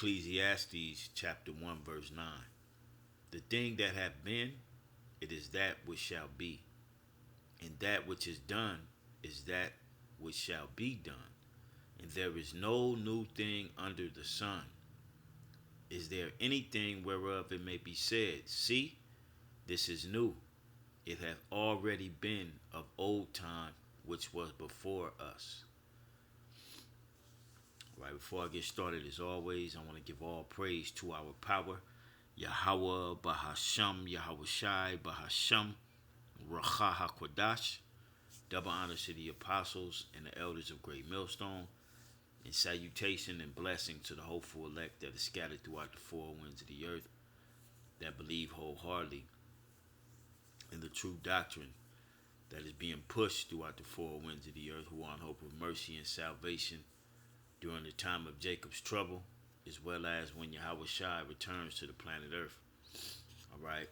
Ecclesiastes chapter 1 verse 9. The thing that hath been, it is that which shall be, and that which is done is that which shall be done. And there is no new thing under the sun. Is there anything whereof it may be said, see, this is new? It hath already been of old time, which was before us. Right, before I get started, as always, I want to give all praise to our power, Yahweh, Bahasham, Yahweh Shai, Bahasham, Racha HaKodash. Double honors to the apostles and the elders of Great Millstone, and salutation and blessing to the hopeful elect that is scattered throughout the four winds of the earth, that believe wholeheartedly in the true doctrine that is being pushed throughout the four winds of the earth, who are in hope of mercy and salvation during the time of Jacob's trouble, as well as when Yahweh Shai returns to the planet Earth. All right.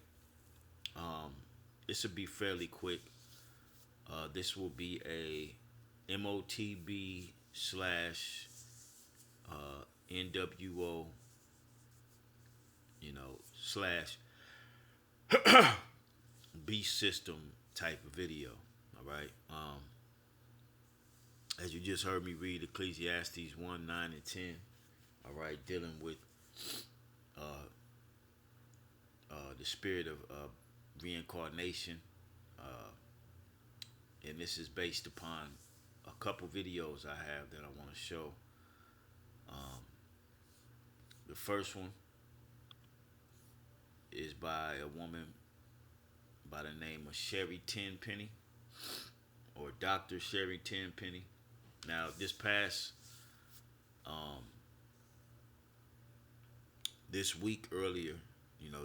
This will be fairly quick. This will be a MOTB slash NWO, slash beast system type of video. All right. As you just heard me read Ecclesiastes 1, 9, and 10. All right, dealing with the spirit of reincarnation. And this is based upon a couple videos I have that I want to show. The first one is by a woman by the name of Sherry Tenpenny, or Dr. Sherry Tenpenny. Now, this past, this week earlier,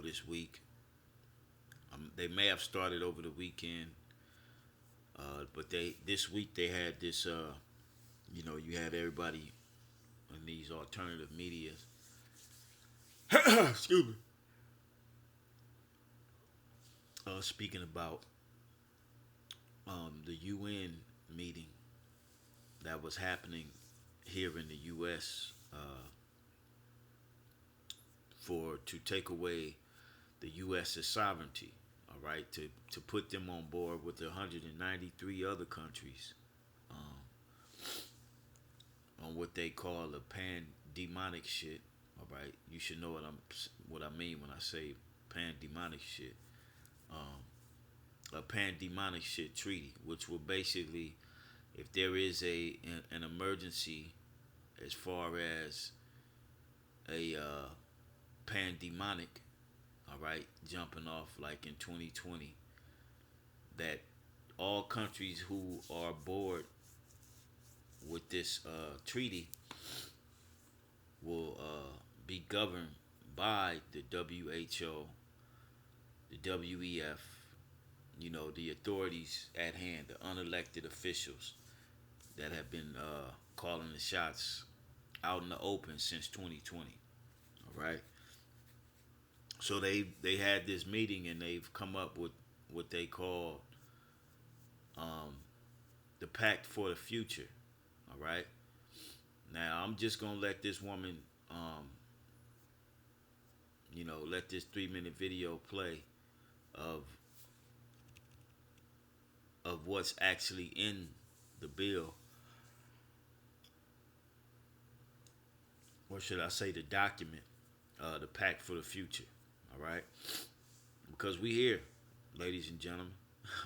this week, they may have started over the weekend, but this week they had this, you had everybody in these alternative medias, excuse me, speaking about the UN meeting that was happening here in the U.S. To take away the U.S.'s sovereignty, all right, to put them on board with the 193 other countries on what they call a pandemonic shit. All right, you should know what I mean when I say pandemonic shit. A pandemonic shit treaty, which will basically, if there is an emergency as far as a pandemonic, all right, jumping off like in 2020, that all countries who are aboard with this treaty will be governed by the WHO, the WEF, the authorities at hand, the unelected officials that have been calling the shots out in the open since 2020. All right. So they had this meeting, and they've come up with what they call the Pact for the future. All right. Now I'm just gonna let this woman, let this 3-minute video play of what's actually in the bill, or should I say the document, the Pact for the Future. All right, because we here, ladies and gentlemen.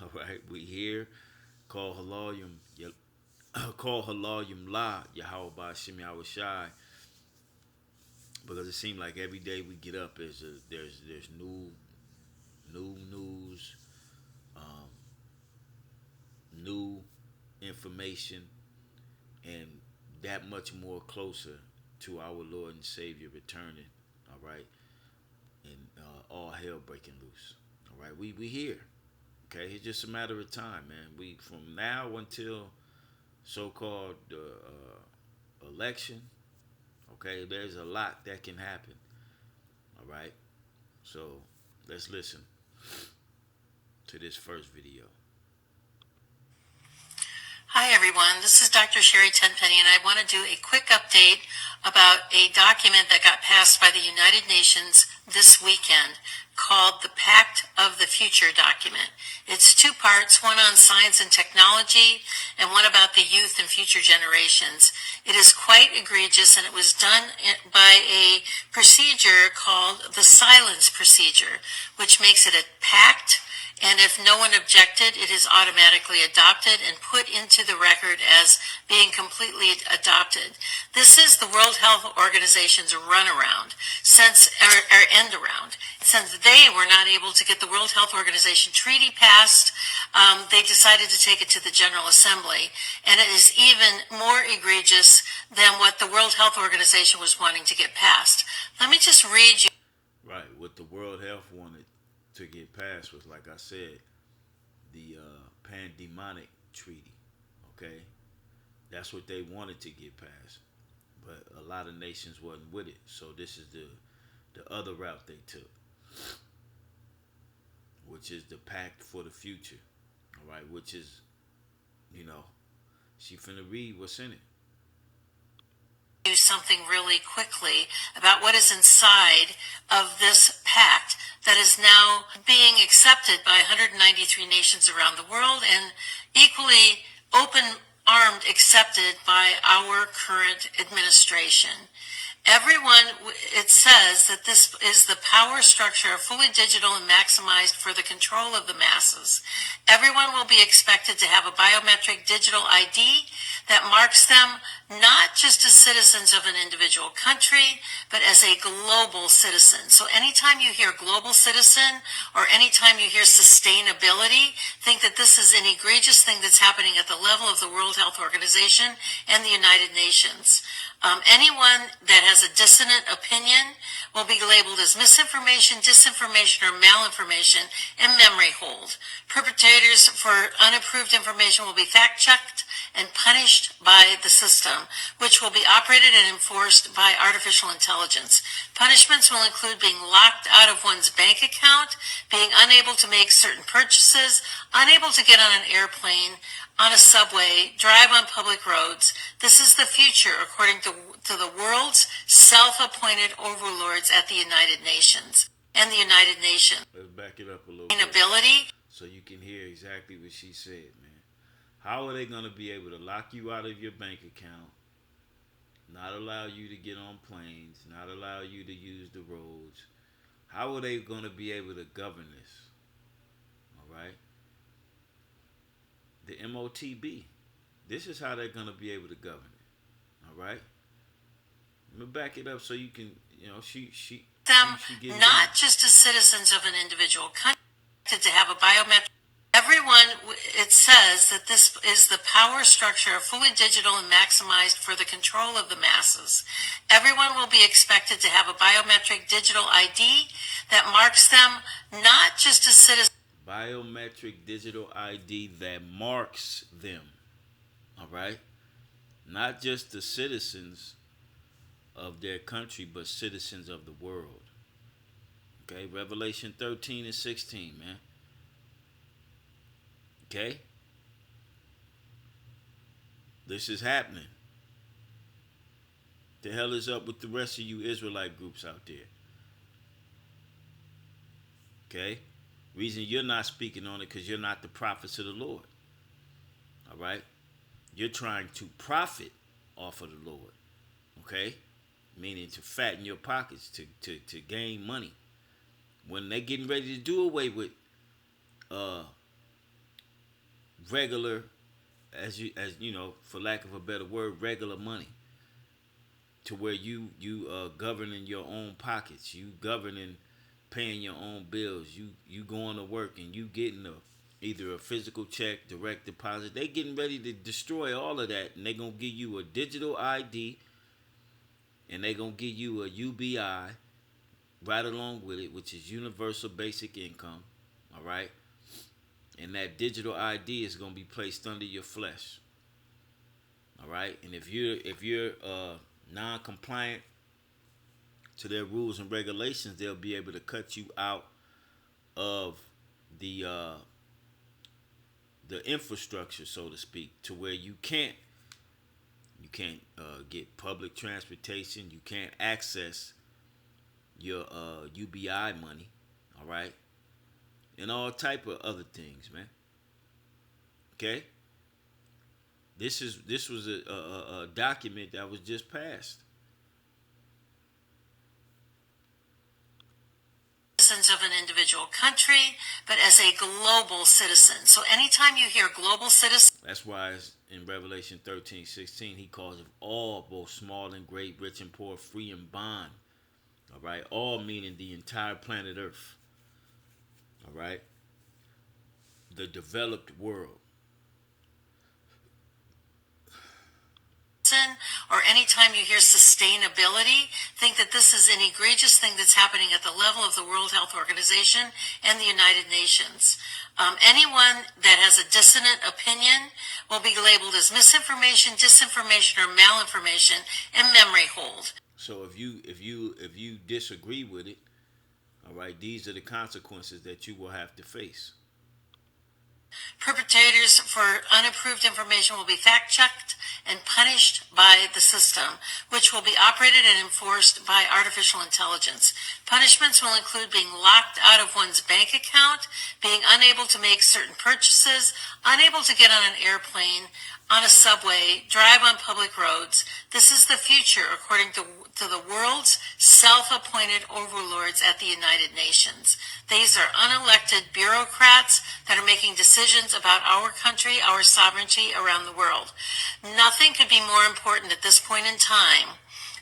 All right, we here. Call Halalyum, call Halalyum La Yahweh Ba'Shem Yahweh Shai. Because it seems like every day we get up, there's new news, new information, and that much more closer to our Lord and Savior returning. All right, and all hell breaking loose. All right, we here. Okay, it's just a matter of time, man. We from now until so-called election. Okay, there's a lot that can happen. All right, so let's listen to this first video. Hi everyone, this is Dr. Sherry Tenpenny, and I want to do a quick update about a document that got passed by the United Nations this weekend called the Pact of the Future document. It's two parts, one on science and technology and one about the youth and future generations. It is quite egregious, and it was done by a procedure called the silence procedure, which makes it a pact, and if no one objected, it is automatically adopted and put into the record as being completely adopted. This is the World Health Organization's runaround, or end around. Since they were not able to get the World Health Organization treaty passed, they decided to take it to the General Assembly, and it is even more egregious than what the World Health Organization was wanting to get passed. Let me just read you. Right. What the World Health wanted to get passed was, like I said, the pandemonic treaty. Okay, that's what they wanted to get passed, but a lot of nations wasn't with it. So this is the other route they took, which is the Pact for the Future. All right, which is, you know, she finna read what's in it. Do something really quickly about what is inside of this pact that is now being accepted by 193 nations around the world and equally open-armed accepted by our current administration. It says that this is the power structure, fully digital and maximized for the control of the masses. Everyone will be expected to have a biometric digital ID that marks them not just as citizens of an individual country, but as a global citizen. So anytime you hear global citizen or anytime you hear sustainability, think that this is an egregious thing that's happening at the level of the World Health Organization and the United Nations. Anyone that has a dissonant opinion will be labeled as misinformation, disinformation, or malinformation and memory hold. Perpetrators for unapproved information will be fact-checked and punished by the system, which will be operated and enforced by artificial intelligence. Punishments will include being locked out of one's bank account, being unable to make certain purchases, unable to get on an airplane, on a subway, drive on public roads. This is the future, according to the world's self-appointed overlords at the United Nations and the United Nations. Let's back it up a little bit so you can hear exactly what she said, man. How are they going to be able to lock you out of your bank account, not allow you to get on planes, not allow you to use the roads? How are they going to be able to govern this? All right? The MOTB. This is how they're going to be able to govern it. All right? Let me back it up so you can, she not just as citizens of an individual country, to have a biometric. It says that this is the power structure, fully digital and maximized for the control of the masses. Everyone will be expected to have a biometric digital ID that marks them not just as citizens. Biometric digital ID that marks them. All right? Not just the citizens of their country, but citizens of the world. Okay? Revelation 13 and 16, man. Okay? This is happening. The hell is up with the rest of you Israelite groups out there? Okay? Reason you're not speaking on it because you're not the prophets of the Lord. All right? You're trying to profit off of the Lord. Okay? Meaning to fatten your pockets, to gain money. When they're getting ready to do away with regular, as you know, for lack of a better word, regular money, to where you governing your own pockets, you governing paying your own bills, you going to work and you getting either a physical check, direct deposit. They getting ready to destroy all of that, and they gonna give you a digital ID, and they gonna give you a UBI right along with it, which is Universal Basic Income. All right. And that digital ID is going to be placed under your flesh. All right. And if you're non-compliant to their rules and regulations, they'll be able to cut you out of the the infrastructure, so to speak, to where you can't get public transportation, you can't access your UBI money, all right, and all type of other things, man. Okay, this was a document that was just passed. Citizens of an individual country, but as a global citizen. So anytime you hear global citizen, That's why in Revelation 13:16, he calls of all, both small and great, rich and poor, free and bond. All right, all meaning the entire planet Earth. All right, the developed world. or anytime you hear sustainability, think that this is an egregious thing that's happening at the level of the World Health Organization and the United Nations. Anyone that has a dissonant opinion will be labeled as misinformation, disinformation, or malinformation and memory hold. So if you disagree with it, all right, these are the consequences that you will have to face. Perpetrators for unapproved information will be fact-checked and punished by the system, which will be operated and enforced by artificial intelligence. Punishments will include being locked out of one's bank account, being unable to make certain purchases, unable to get on an airplane, on a subway, drive on public roads. This is the future, according to the world's self-appointed overlords at the United Nations. These are unelected bureaucrats that are making decisions about our country, our sovereignty around the world. Nothing could be more important at this point in time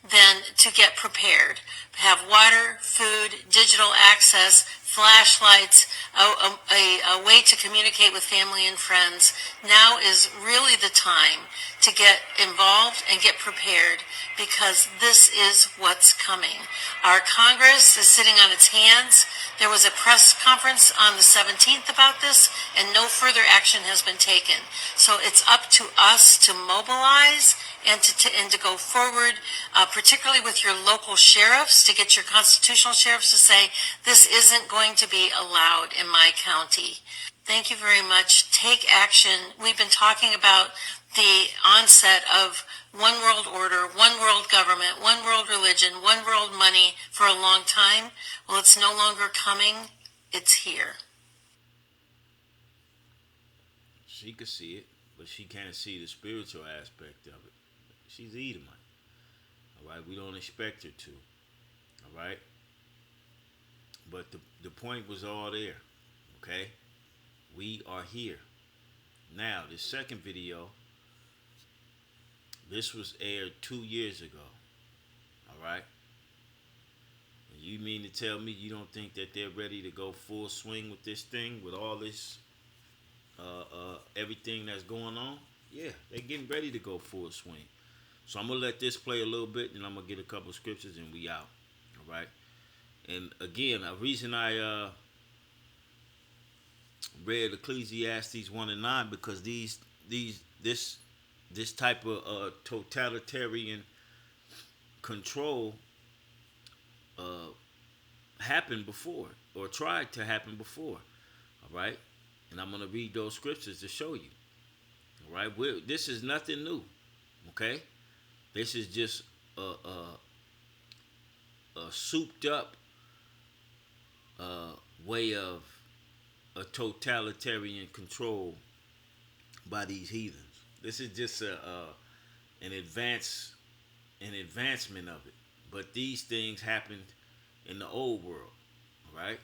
than to get prepared. Have water, food, digital access, flashlights, a way to communicate with family and friends. Now is really the time to get involved and get prepared, because this is what's coming. Our Congress is sitting on its hands. There was a press conference on the 17th about this, and no further action has been taken. So it's up to us to mobilize and to go forward, particularly with your local sheriffs, to get your constitutional sheriffs to say, this isn't going to be allowed in my county. Thank you very much. Take action. We've been talking about the onset of one world order, one world government, one world religion, one world money for a long time. Well, it's no longer coming. It's here. She could see it, but she can't see the spiritual aspect of it. She's Edomite. All right, we don't expect her to. All right, but the point was all there. Okay, we are here. Now, the second video, this was aired 2 years ago. All right, and you mean to tell me you don't think that they're ready to go full swing with this thing, with all this, everything that's going on? Yeah, they're getting ready to go full swing. So I'm going to let this play a little bit, and I'm going to get a couple scriptures, and we out. All right? And again, a reason I read Ecclesiastes 1 and 9, because this type of totalitarian control happened before, or tried to happen before. All right? And I'm going to read those scriptures to show you. All right? This is nothing new. Okay? This is just a souped up way of a totalitarian control by these heathens. This is just an advancement of it. But these things happened in the old world, all right?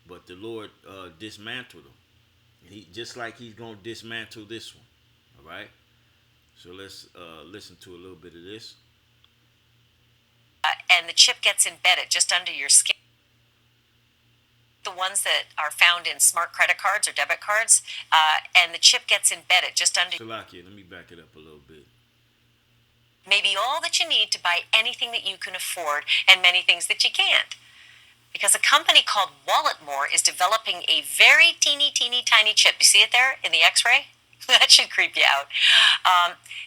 But the Lord dismantled them, and just like He's gonna dismantle this one, all right? So let's listen to a little bit of this. And the chip gets embedded just under your skin. The ones that are found in smart credit cards or debit cards, and the chip gets embedded just under. Salakia, let me back it up a little bit. Maybe all that you need to buy anything that you can afford, and many things that you can't. Because a company called Walletmore is developing a very teeny tiny chip. You see it there in the X-ray? That should creep you out.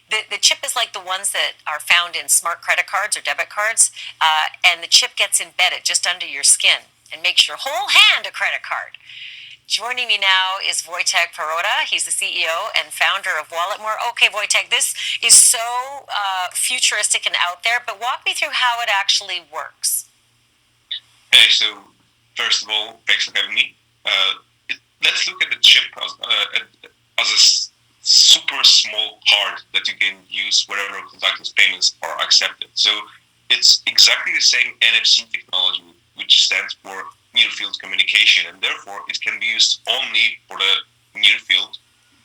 The chip is like the ones that are found in smart credit cards or debit cards, and the chip gets embedded just under your skin and makes your whole hand a credit card. Joining me now is Wojtek Perota. He's the CEO and founder of Walletmore. Okay, Wojtek, this is so futuristic and out there, but walk me through how it actually works. Okay, so first of all, thanks for having me. Let's look at the chip as a super small part that you can use wherever contactless payments are accepted. So it's exactly the same NFC technology, which stands for near field communication, and therefore it can be used only for the near field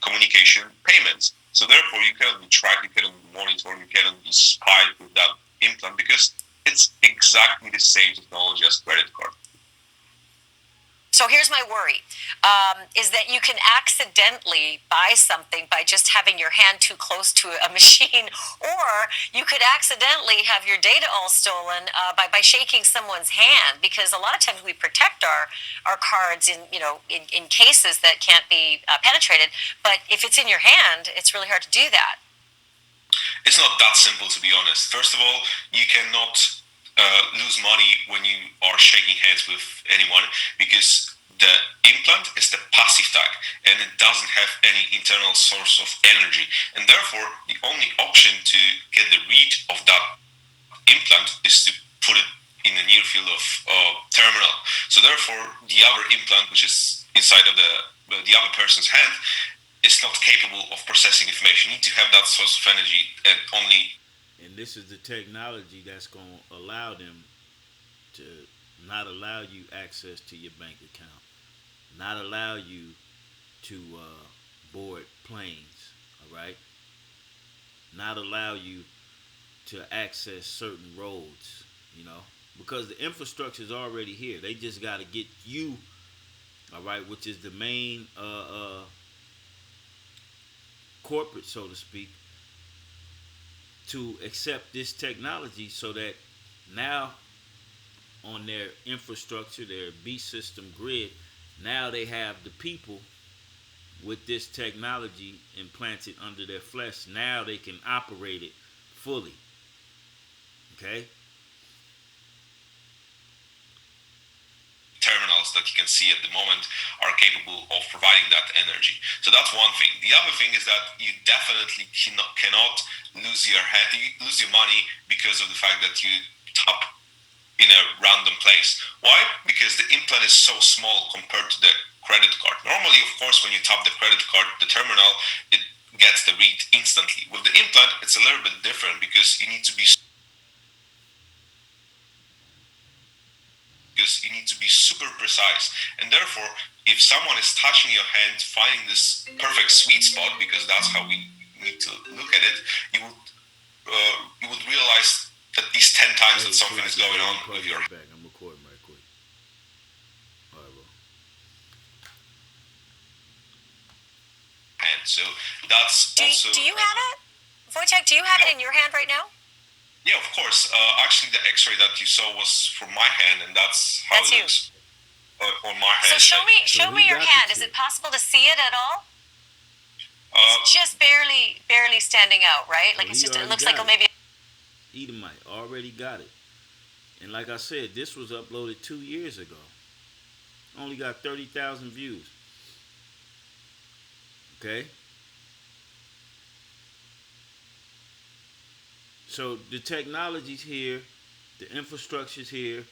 communication payments. So therefore you cannot be tracked, you cannot be monitored, you cannot be spied with that implant because it's exactly the same technology as credit card. So here's my worry, is that you can accidentally buy something by just having your hand too close to a machine, or you could accidentally have your data all stolen by shaking someone's hand, because a lot of times we protect our cards in cases that can't be penetrated, but if it's in your hand, it's really hard to do that. It's not that simple, to be honest. First of all, you cannot lose money when you are shaking hands with anyone because the implant is the passive tag and it doesn't have any internal source of energy, and therefore the only option to get the read of that implant is to put it in the near field of terminal. So therefore the other implant, which is inside of the other person's hand, is not capable of processing information. You need to have that source of energy and only. And this is the technology that's going to allow them to not allow you access to your bank account, not allow you to board planes, all right? Not allow you to access certain roads, because the infrastructure is already here. They just got to get you, all right, which is the main corporate, so to speak, to accept this technology so that now on their infrastructure, their B system grid, now they have the people with this technology implanted under their flesh. Now they can operate it fully. Okay? Terminals that you can see at the moment are capable of providing that energy. So that's one thing. The other thing is that you definitely cannot lose your money because of the fact that you tap in a random place. Why? Because the implant is so small compared to the credit card. Normally, of course, when you tap the credit card, the terminal, it gets the read instantly. With the implant, it's a little bit different because you need to be super precise, and therefore if someone is touching your hand, finding this perfect sweet spot, because that's how we need to look at it, you would realize at least 10 times that something is going on with your back. I'm recording right quick. All right, bro. hand. So that's also. Do you have it, Wojtek? Do you have it in your hand right now? Yeah, of course. Actually, the X-ray that you saw was from my hand, and that's how it looks on my hand. So show me your hand. Is it possible to see it at all? It's just barely standing out, right? Like it looks like maybe. Edomite already got it, and like I said, this was uploaded 2 years ago. Only got 30,000 views. Okay. So the technology's here, the infrastructure's here,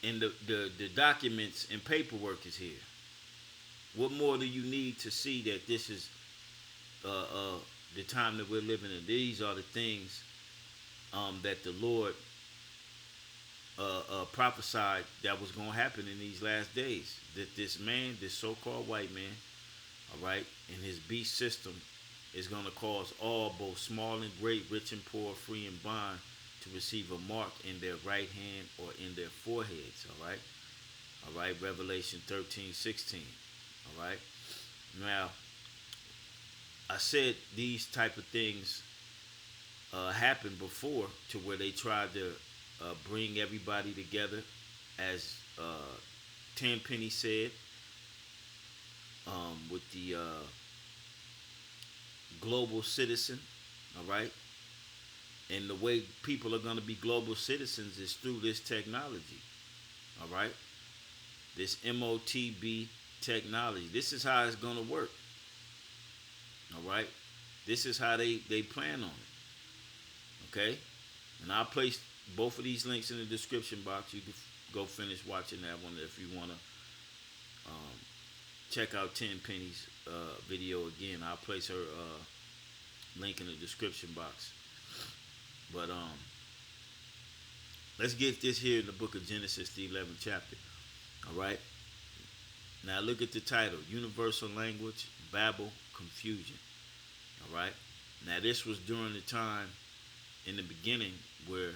and the documents and paperwork is here. What more do you need to see that this is the time that we're living in? These are the things that the Lord prophesied that was going to happen in these last days. That this man, this so-called white man, all right, in his beast system, is going to cause all, both small and great, rich and poor, free and bond, to receive a mark in their right hand or in their foreheads. All right. All right. Revelation 13:16. All right. Now, I said these type of things happened before, to where they tried to bring everybody together, as Tenpenny said, with the global citizen. All right. And the way people are going to be global citizens is through this technology. All right. this MOTB technology. This is how it's going to work. All right. This is how they plan on it. Okay. And I'll place both of these links in the description box. You can go finish watching that one if you want to check out Tenpenny's video again. I'll place her link in the description box. But let's get this here in the book of Genesis, the 11th chapter. All right. Now look at the title: Universal Language, Babel, Confusion. All right. Now this was during the time in the beginning where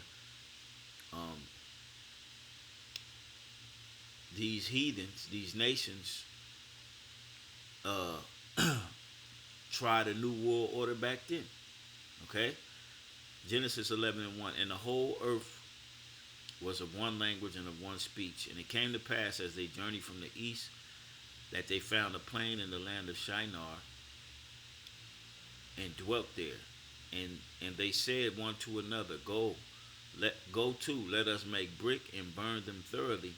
these heathens, these nations, tried a new world order back then. Okay. Genesis 11:1. And the whole earth was of one language and of one speech. And it came to pass as they journeyed from the east that they found a plain in the land of Shinar and dwelt there. And they said one to another, Go to, let us make brick and burn them thoroughly.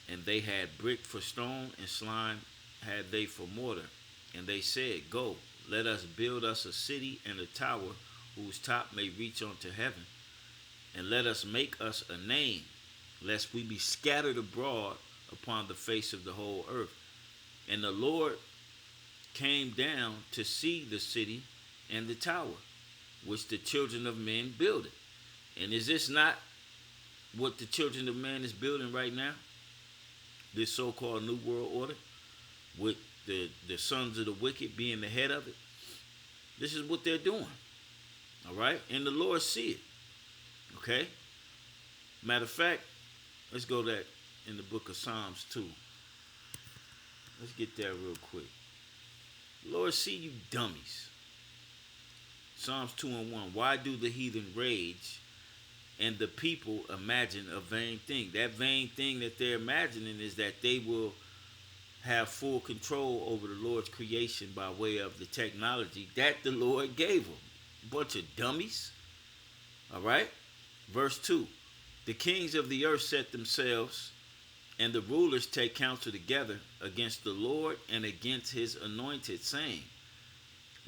And they had brick for stone, and slime had they for mortar. And they said, Go, let us build us a city and a tower whose top may reach unto heaven. And let us make us a name, lest we be scattered abroad upon the face of the whole earth. And the Lord came down to see the city and the tower, which the children of men builded. And is this not what the children of man is building right now? This so-called New World Order, with the sons of the wicked being the head of it. This is what they're doing. All right? And the Lord see it. Okay? Matter of fact, let's go that in the book of Psalms 2. Let's get there real quick. Lord, see you dummies. Psalms 2:1. Why do the heathen rage and the people imagine a vain thing? That vain thing that they're imagining is that they will have full control over the Lord's creation by way of the technology that the Lord gave them. Bunch of dummies. All right? Verse 2. The kings of the earth set themselves, and the rulers take counsel together against the Lord and against his anointed, saying,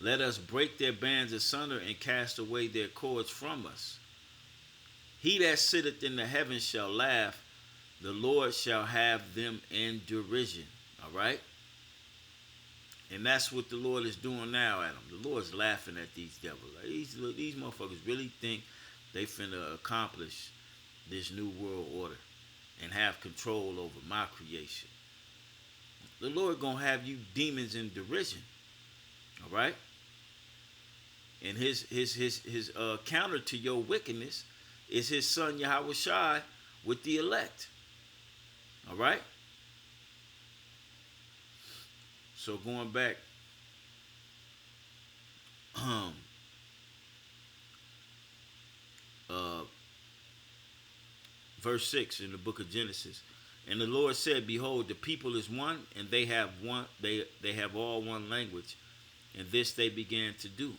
Let us break their bands asunder and cast away their cords from us. He that sitteth in the heavens shall laugh, the Lord shall have them in derision. All right? And that's what the Lord is doing now, Adam. The Lord's laughing at these devils. Like, these motherfuckers really think they finna accomplish this new world order and have control over my creation. The Lord gonna have you demons in derision. All right? And his counter to your wickedness is his son Yahweh Shai with the elect. All right? So going back, verse 6 in the book of Genesis. And the Lord said, Behold, the people is one, and they have one, they have all one language, and this they begin to do.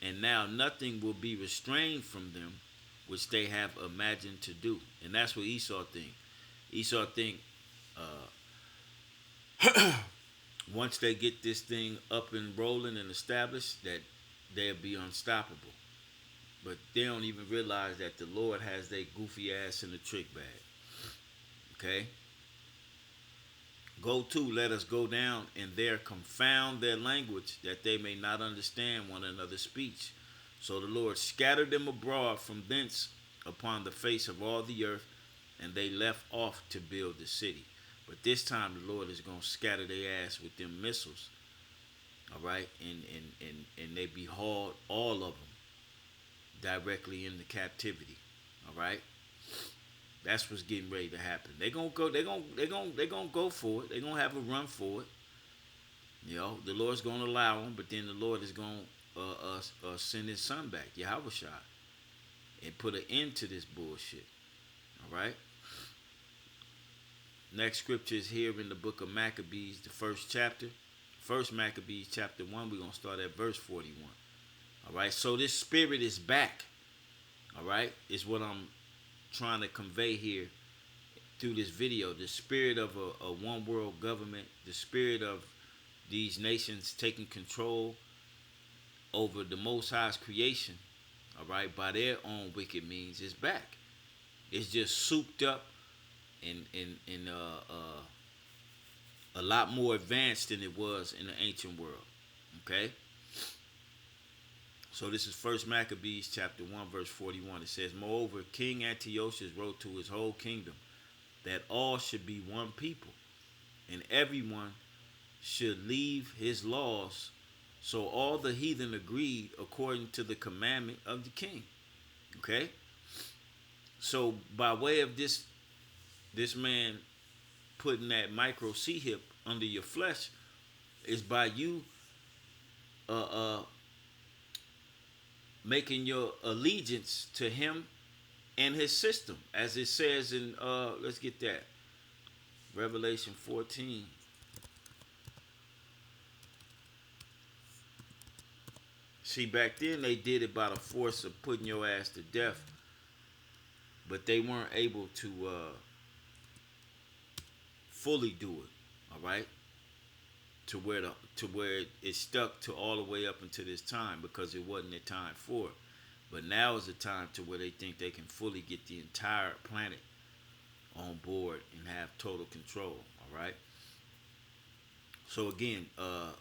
And now nothing will be restrained from them which they have imagined to do. And that's what Esau think. Esau think once they get this thing up and rolling and established, that they'll be unstoppable. But they don't even realize that the Lord has their goofy ass in the trick bag. Okay? Go to, let us go down and there confound their language, that they may not understand one another's speech. So the Lord scattered them abroad from thence upon the face of all the earth, and they left off to build the city. But this time the Lord is going to scatter their ass with them missiles. All right? And they be hauled, all of them, directly into captivity. All right? That's what's getting ready to happen. They're gonna go for it. They're gonna have a run for it. You know, the Lord's gonna allow them, but then the Lord is gonna send his son back, Yahweh Shai, and put an end to this bullshit. All right? Next scripture is here in the book of Maccabees, the first chapter. First Maccabees chapter 1. We're going to start at verse 41. All right? So this spirit is back. All right? Is what I'm trying to convey here through this video, the spirit of a one world government, the spirit of these nations taking control over the Most High's creation, all right, by their own wicked means, is back. It's just souped up and a lot more advanced than it was in the ancient world. Okay? So this is First Maccabees chapter 1 verse 41. It says, "Moreover, King Antiochus wrote to his whole kingdom that all should be one people, and everyone should leave his laws. So all the heathen agreed according to the commandment of the king." Okay? So by way of this man putting that micro C hip under your flesh is by you making your allegiance to him and his system, as it says in let's get that, Revelation 14. See, back then they did it by the force of putting your ass to death, but they weren't able to fully do it. All right, to where it stuck to all the way up until this time, because it wasn't the time for it. But now is the time to where they think they can fully get the entire planet on board and have total control. All right. So again,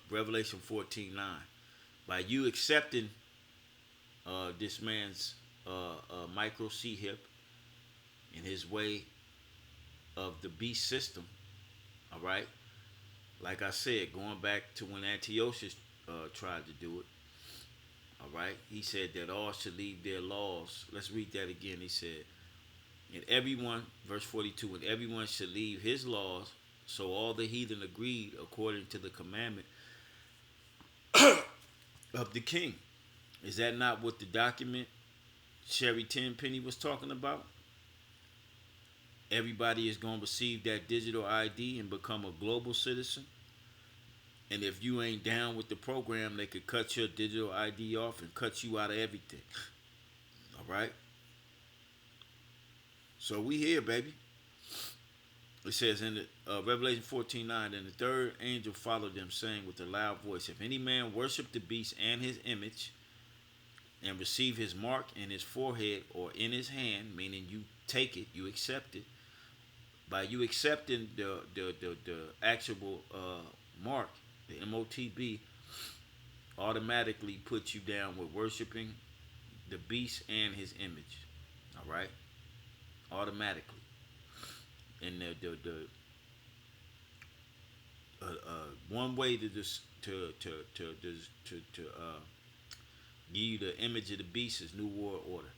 Revelation 14:9. By you accepting this man's micro C hip in his way of the beast system, all right. Like I said, going back to when Antiochus tried to do it, all right. He said that all should leave their laws. Let's read that again. He said, and everyone, verse 42, and everyone should leave his laws. So all the heathen agreed according to the commandment of the king. Is that not what the document Sherry Tenpenny was talking about? Everybody is going to receive that digital ID and become a global citizen. And if you ain't down with the program, they could cut your digital ID off and cut you out of everything. All right? So we here, baby. It says in the, Revelation 14:9, and the third angel followed them, saying with a loud voice, if any man worship the beast and his image, and receive his mark in his forehead or in his hand, meaning you take it, you accept it, by you accepting the actual mark, the MOTB, automatically puts you down with worshiping the beast and his image. All right? Automatically. And the one way to give you the image of the beast is New World Order,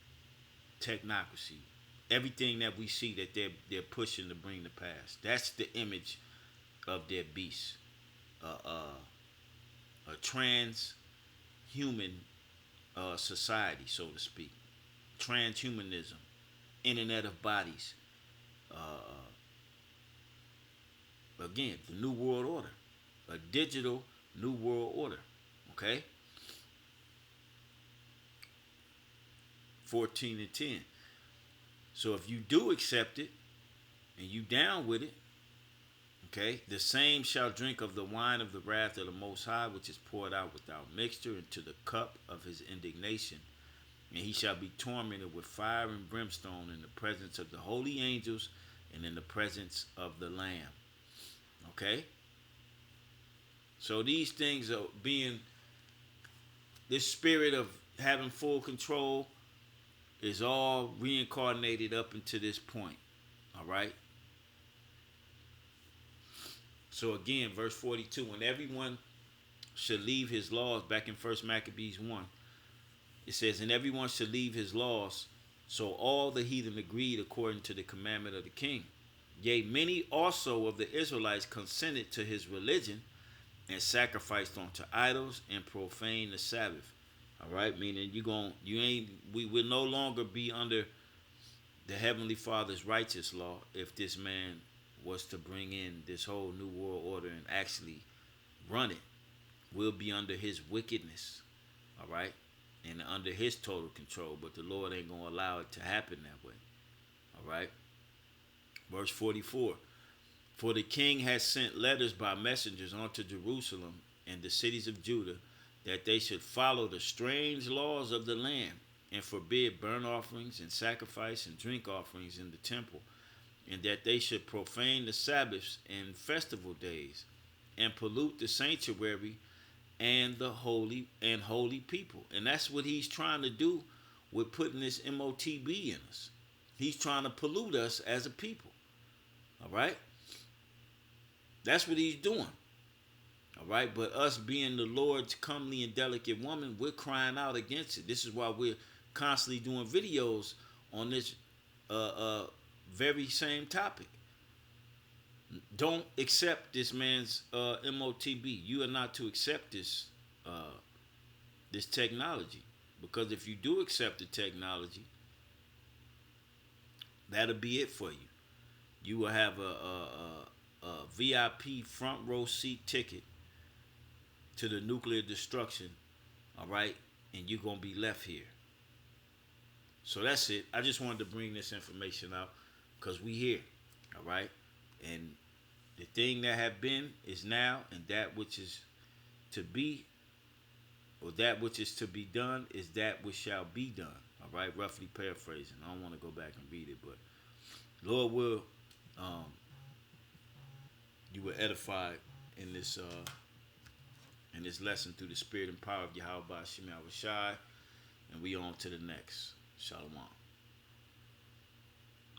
technocracy, everything that we see that they're pushing to bring to pass. That's the image of their beast, a transhuman society, so to speak, transhumanism, Internet of Bodies. Again, the New World Order, a digital New World Order. Okay? 14:10. So if you do accept it and you down with it, okay, the same shall drink of the wine of the wrath of the Most High, which is poured out without mixture into the cup of his indignation. And he shall be tormented with fire and brimstone in the presence of the holy angels and in the presence of the Lamb. Okay? So these things are being, this spirit of having full control is all reincarnated up until this point. All right? So again, verse 42, and everyone should leave his laws, back in First Maccabees 1. It says, and everyone should leave his laws. So all the heathen agreed according to the commandment of the king. Yea, many also of the Israelites consented to his religion and sacrificed unto idols and profaned the Sabbath. All right, meaning we will no longer be under the Heavenly Father's righteous law if this man was to bring in this whole New World Order and actually run it. We'll be under his wickedness, all right, and under his total control. But the Lord ain't gonna allow it to happen that way, all right. Verse 44. For the king has sent letters by messengers unto Jerusalem and the cities of Judah, that they should follow the strange laws of the land, and forbid burnt offerings and sacrifice and drink offerings in the temple, and that they should profane the Sabbaths and festival days, and pollute the sanctuary and the holy people. And that's what he's trying to do with putting this MOTB in us. He's trying to pollute us as a people. All right? That's what he's doing. All right? But us being the Lord's comely and delicate woman, we're crying out against it. This is why we're constantly doing videos on this very same topic. Don't accept this man's MOTB. You are not to accept this this technology, because if you do accept the technology, that'll be it for you. You will have a VIP front row seat ticket to the nuclear destruction. All right, and you're gonna be left here. So that's it. I just wanted to bring this information out because we here. All right. And the thing that have been is now, and that which is to be, or that which is to be done, is that which shall be done. All right, roughly paraphrasing. I don't want to go back and read it, but Lord will, you were edified in this lesson through the spirit and power of Yahweh Shai, and we on to the next. Shalom.